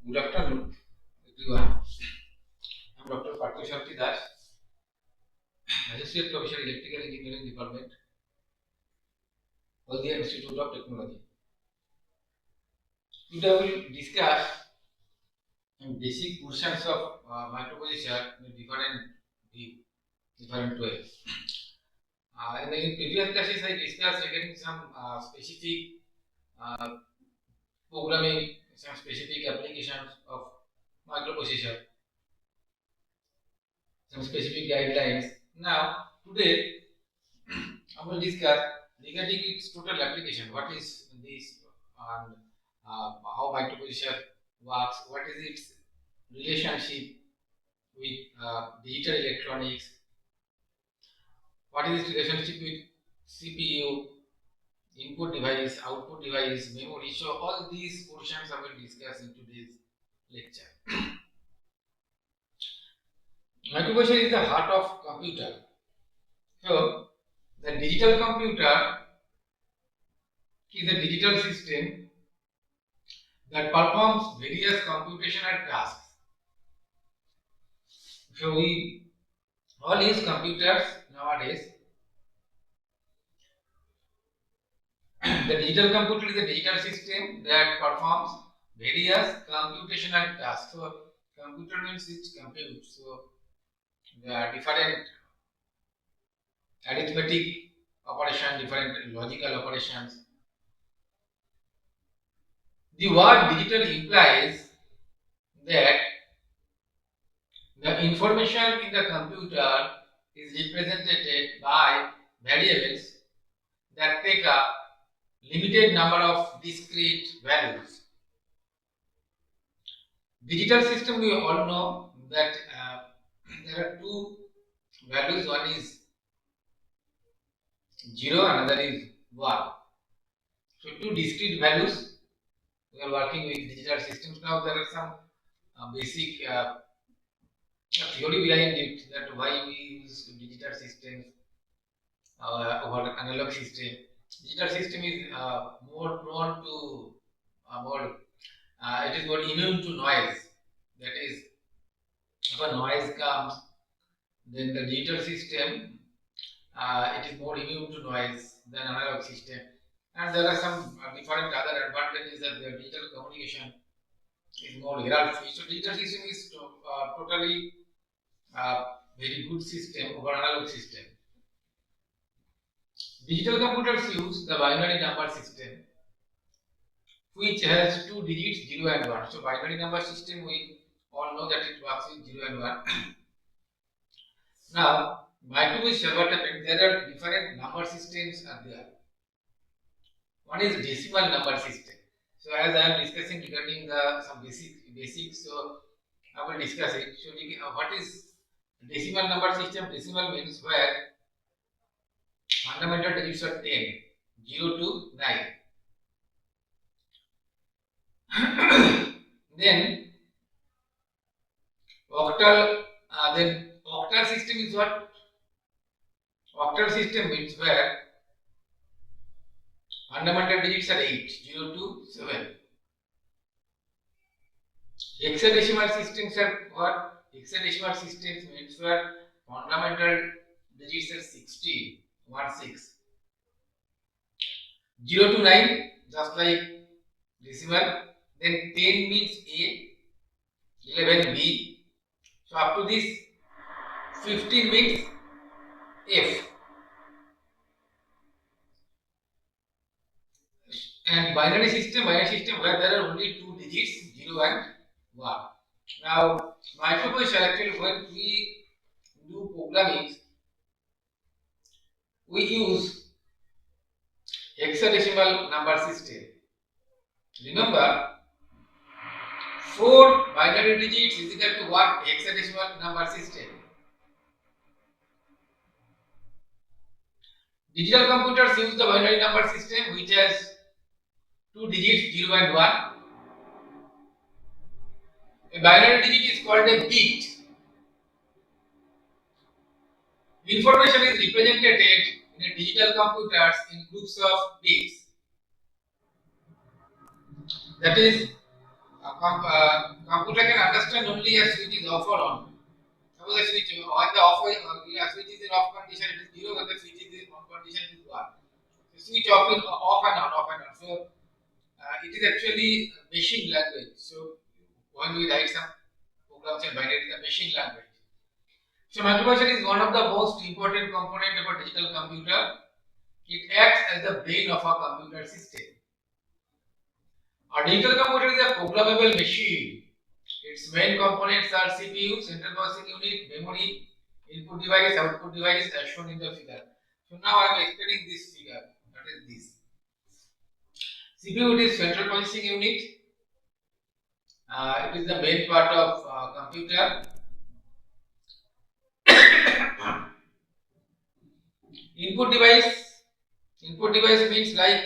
Good afternoon, everyone. I'm Dr. Partha, Associate Professor, Electrical Engineering Department, Haldia Institute of Technology. Today we will discuss basic portions of microprocessor in different ways. In the previous classes, I discussed regarding some specific uh, programming, some specific applications of microprocessor, some specific guidelines. Now, today I will discuss regarding its total application. What is this and how microprocessor works? What is its relationship with digital electronics? What is its relationship with CPU, input device, output device, memory? So all these portions I will discuss in today's lecture. Microprocessor is the heart of computer. So the digital computer is a digital system that performs various computational tasks. So we all use computers nowadays. The digital computer is a digital system that performs various computational tasks. So computer means it computes. So there are different arithmetic operations, different logical operations. The word digital implies that the information in the computer is represented by variables that take a limited number of discrete values. Digital system, we all know that there are two values. One is 0, another is 1. So two discrete values. We are working with digital systems. Now there are some basic theory behind it, that why we use digital systems over analog system. Digital system is more prone to it is more immune to noise. That is, if a noise comes, then the digital system it is more immune to noise than analog system. And there are some different other advantages that the digital communication is more error free. So digital system is totally very good system over analog system. Digital computers use the binary number system, which has two digits 0 and 1. So binary number system, we all know that it works with 0 and 1. Now, microprocessor, what happened? There are different number systems are there. One is decimal number system. So as I am discussing regarding the some basics, so I will discuss it. So what is decimal number system? Decimal means where fundamental digits are 10, 0 to 9. Then octal system is what? Octal system means where fundamental digits are 8, 0 to 7. Hexadecimal systems are what? Hexadecimal systems means where fundamental digits are 16, 1, 6. 0 to 9, just like decimal. Then 10 means A, 11 B. So up to this 15 means F. And binary system where there are only two digits, 0 and 1. Now, microprocessor, actually when we do programming, we use hexadecimal number system. Remember, 4 binary digits is equal to 1 hexadecimal number system. Digital computers use the binary number system, which has two digits 0 and 1. A binary digit is called a bit. Information is represented in a digital computers in groups of bits. That is computer can understand only a switch is off or on. Suppose the switch when the off switch is in off condition it is 0, when the switch is in on condition it is 1. The switch off in off and on, off and on. So it is actually machine language. So when we write some programs in binary, the machine language. So microprocessor is one of the most important component of a digital computer. It acts as the brain of a computer system. A digital computer is a programmable machine. Its main components are CPU, central processing unit, memory, input device, output device as shown in the figure. So now I am explaining this figure. What is this? CPU, it is central processing unit. It is the main part of computer. Input device means like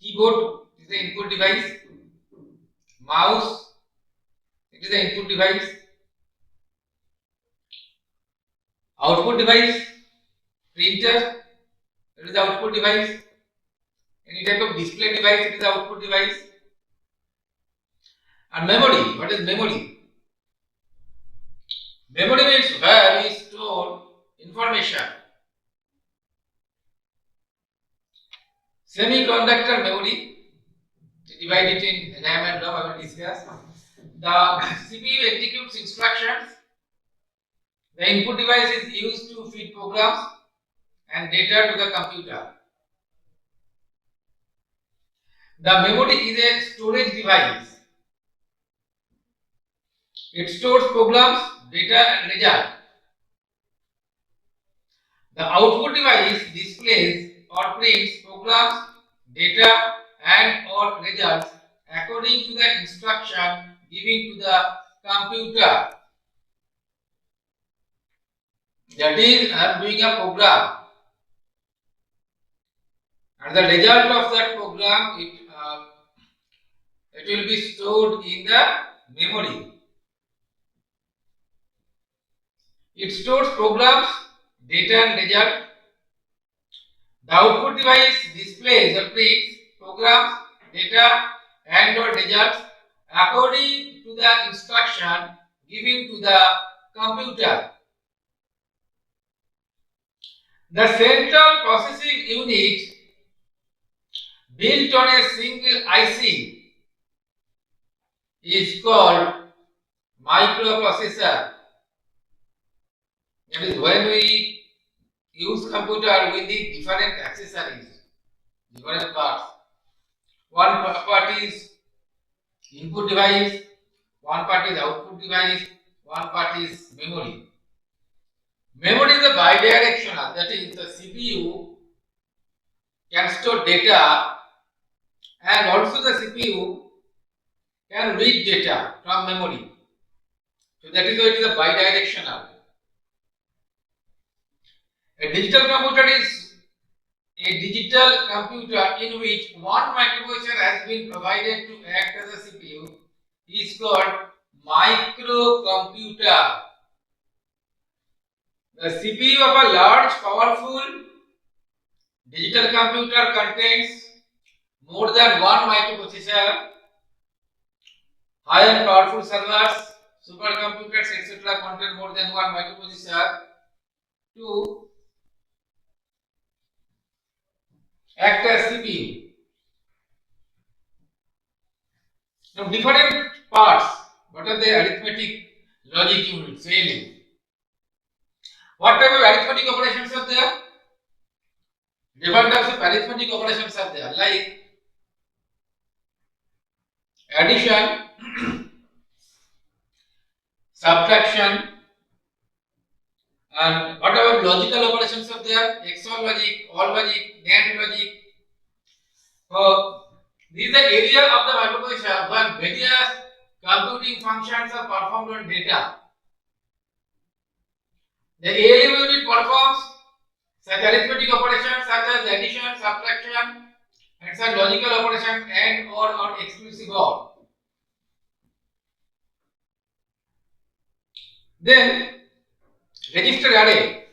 keyboard is the input device, mouse it is the input device, output device, printer it is the output device, any type of display device it is the output device, and memory. What is memory? Memory means where we store information. Semiconductor memory, divide it in RAM and ROM, I will discuss. The CPU executes instructions. The input device is used to feed programs and data to the computer. The memory is a storage device. It stores programs, data and result. The output device displays or prints programs, data and or results according to the instruction given to the computer. That is, I am doing a program, and the result of that program it will be stored in the memory. It stores programs, data and result. The output device displays or prints programs, data and or results according to the instruction given to the computer. The central processing unit built on a single IC is called microprocessor. That is, when we use computer we need different accessories, different parts. One part is input device, one part is output device, one part is memory. Memory is a bidirectional, that is, the CPU can store data and also the CPU can read data from memory. So that is why it is a bidirectional. A digital computer is a digital computer in which one microprocessor has been provided to act as a CPU is called microcomputer. The CPU of a large, powerful digital computer contains more than one microprocessor, high and powerful servers, supercomputers, etc. contain more than one microprocessor to act as CPU. Now, different parts. What are the arithmetic logic units? Really? What type of arithmetic operations are there? Different types of arithmetic operations are there, like addition, subtraction, and whatever logical operations are there, XOR logic, OR logic, NAND logic. So, this is the area of the microprocessor where various computing functions are performed on data. The ALU unit performs such arithmetic operations such as addition, subtraction, and some logical operations and or exclusive OR. Then register array.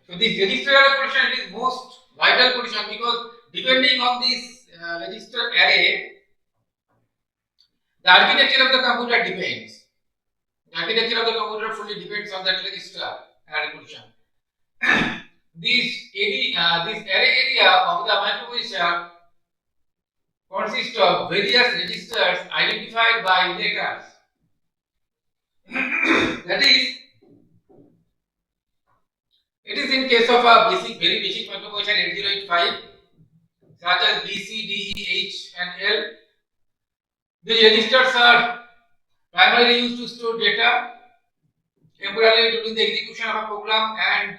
So this register array portion is most vital portion because depending on this register array, The architecture of the computer depends. The architecture of the computer fully depends on that register and recursion. This array area of the microprocessor consists of various registers identified by letters. That is, it is in case of a very basic microprocessor 8085, such as B, C, D, E, H, and L. These registers are primarily used to store data temporarily during the execution of a program and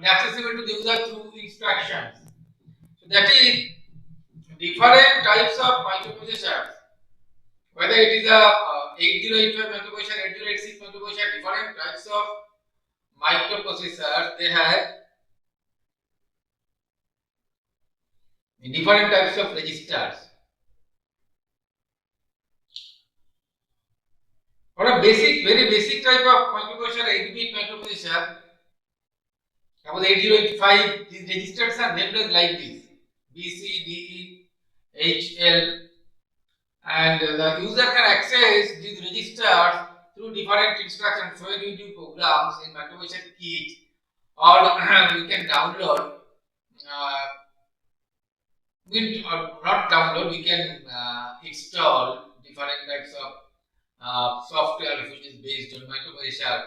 accessible to the user through instructions. So that is different types of microprocessors. Whether it is a 8085 microprocessor, 8086 microprocessor, different types of microprocessors, they have different types of registers. For a very basic type of microprocessor, 8-bit microprocessor, suppose 8085, these registers are named as like this: B, C, D, E, H, L, and the user can access these registers through different instructions. When you do programs in microprocessor kit, or we can download. Not download. We can install different types of software which is based on microprocessor.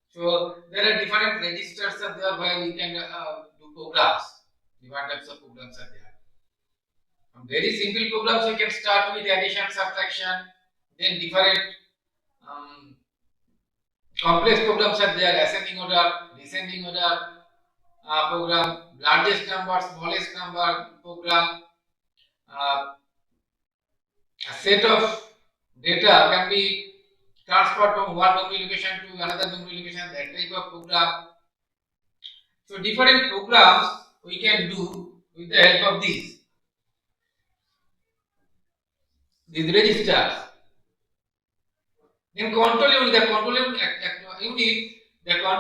So there are different registers are there where we can do programs. Different types of programs are there. Very simple programs we can start with addition, subtraction. Then different um, complex programs are there: ascending order, descending order program, largest number, smallest number program. A set of data can be transferred from one memory location to another memory location. That type of program. So different programs we can do with the help of these registers. Then control unit, the control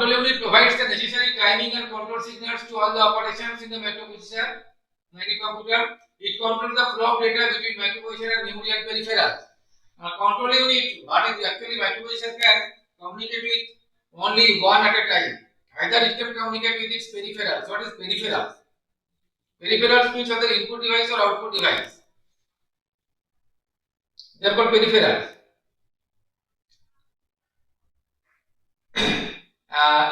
unit provides the necessary timing and control signals to all the operations in the microprocessor, microcomputer. It controls the flow of data between microprocessor and memory and peripherals. Control unit, what is actually microprocessor can communicate with only one at a time. Either it can communicate with its peripherals. What is peripherals? Peripherals means either input device or output device. They are called peripherals.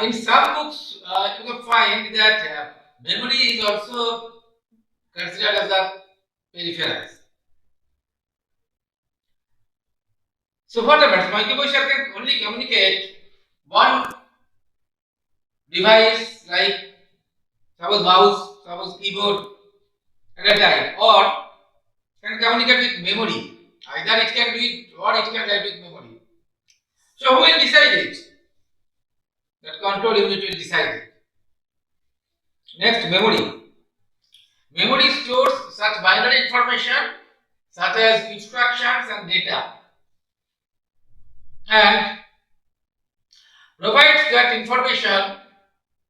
In some books, you will find that memory is also considered as a peripherals. So what happens? Microprocessor can only communicate one device, like suppose mouse, suppose keyboard at a time, or can communicate with memory. Either it can do it or it can write with memory. So who will decide it? That control unit will decide it. Next, memory. Memory stores such binary information such as instructions and data, and provides that information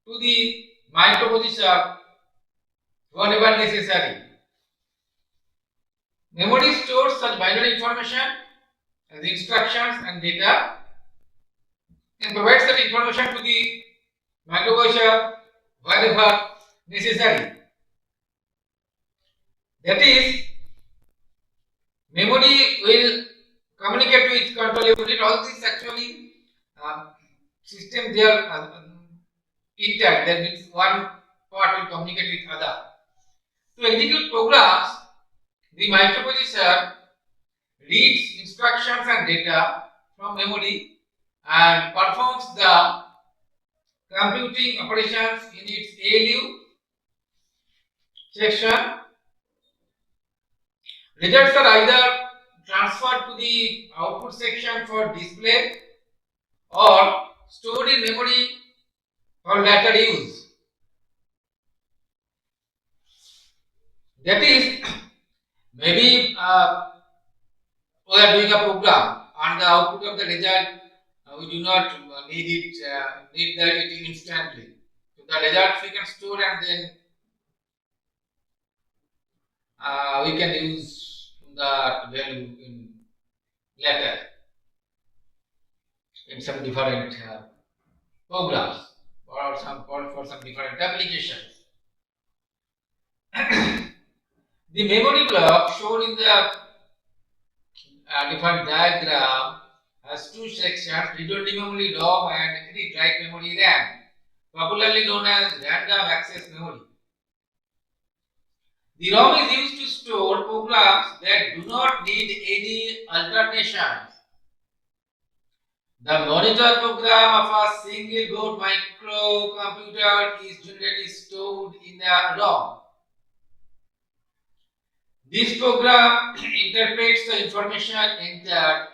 to the microprocessor whenever necessary. Memory stores such binary information as instructions and data and provides that information to the microprocessor whenever necessary. That is, memory will communicate with control unit. All these actually system they are intact. That means one part will communicate with other. To execute programs, the microprocessor reads instructions and data from memory and performs the computing operations in its ALU section. Results are either transferred to the output section for display or stored in memory for later use. That is, maybe we are doing a program and the output of the result we do not need it instantly. So the results we can store and then we can use the value in later in some different programs or for some different applications. The memory block shown in the different diagram has two sections: read-only memory ROM and read-write memory RAM, popularly known as random access memory. The ROM is used to store programs that do not need any alternations. The monitor program of a single board microcomputer is generally stored in the ROM. This program interprets the information entered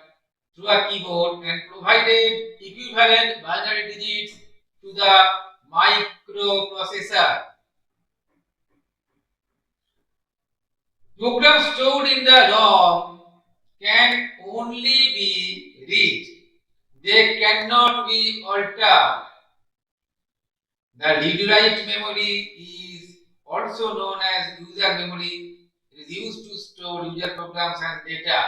through a keyboard and provided equivalent binary digits to the microprocessor. Programs stored in the ROM can only be read. They cannot be altered. The read-write memory is also known as user memory. It is used to store user programs and data.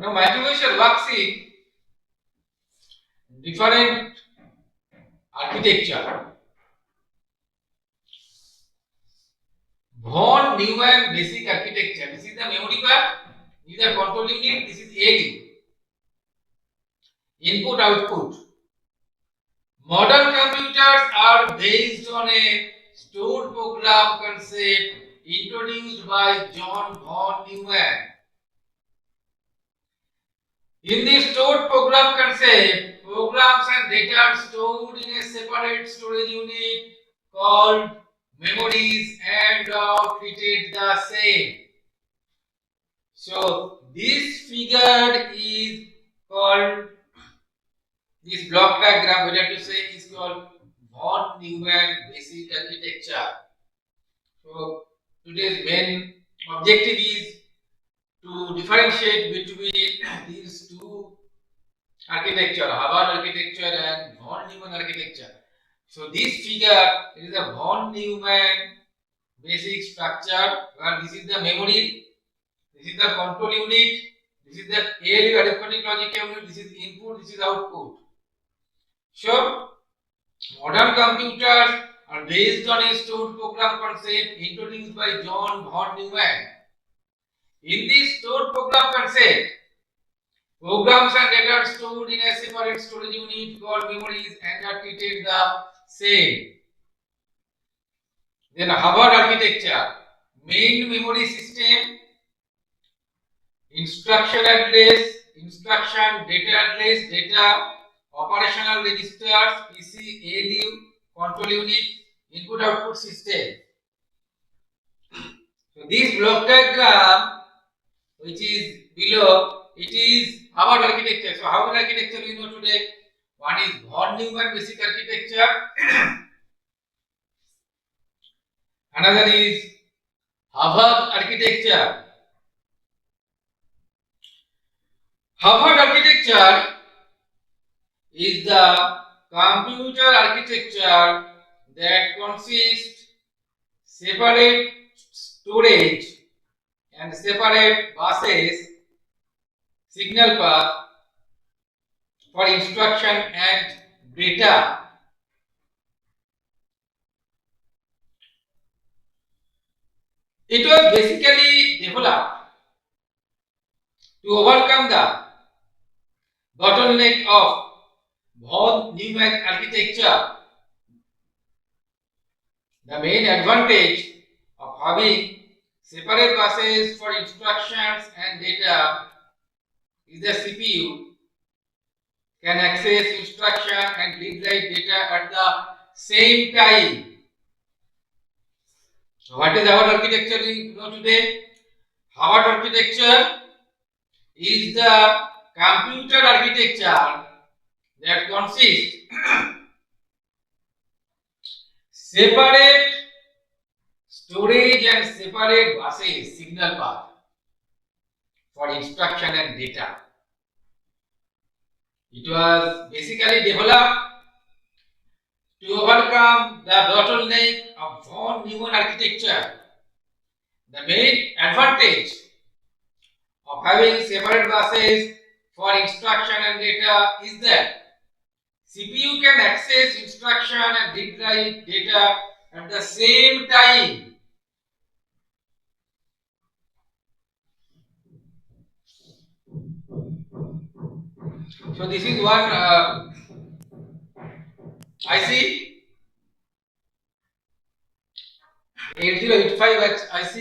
Now, microprocessor works in different architecture. Von Neumann basic architecture. This is the memory part. This is the control unit. This is ALU. Input output. Modern computers are based on a stored program concept introduced by John von Neumann. In the stored program concept, programs and data are stored in a separate storage unit called memories and are treated the same. So this figure is called, this block diagram, whether to say, is called von Neumann basic architecture. So today's main objective is to differentiate between these two architecture, Harvard architecture and von Neumann architecture. So this figure is a von Neumann basic structure, where this is the memory, this is the control unit, this is the ALU arithmetic logic unit, this is input, this is output. So modern computers are based on a stored program concept introduced by John von Neumann. In this stored program concept, programs and data are stored in a separate storage unit called memories and are treated the same. Then Harvard architecture, main memory system, instruction address, instruction data address, data, operational registers, PC, ALU, control unit, input output system. So this block diagram, which is below, it is Harvard architecture. So Harvard architecture we know today. One is von Neumann basic architecture. Another is Harvard architecture. Harvard architecture is the computer architecture that consists separate storage and separate buses, signal path for instruction and data. It was basically developed to overcome the bottleneck of von Neumann architecture. The main advantage of having separate buses for instructions and data is the CPU can access instruction and read-write data at the same time. So what is our architecture we know today? Our architecture is the computer architecture that consists separate storage and separate buses, signal path for instruction and data. It was basically developed to overcome the bottleneck of von Neumann architecture. The main advantage of having separate buses for instruction and data is that CPU can access instruction and read write data at the same time. So this is one IC 8085 IC.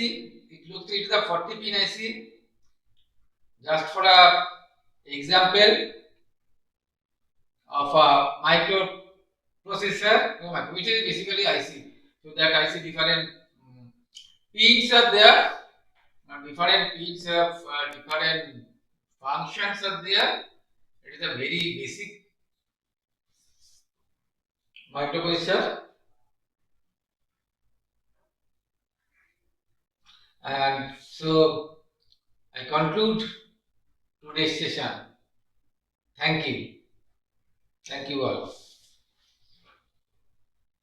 It looks it is a 40 pin IC. Just for a example of a microprocessor, which is basically IC. So that IC different pins are there, and different pins have different functions are there. It is a very basic microprocessor, and so I conclude today's session. Thank you. Thank you all.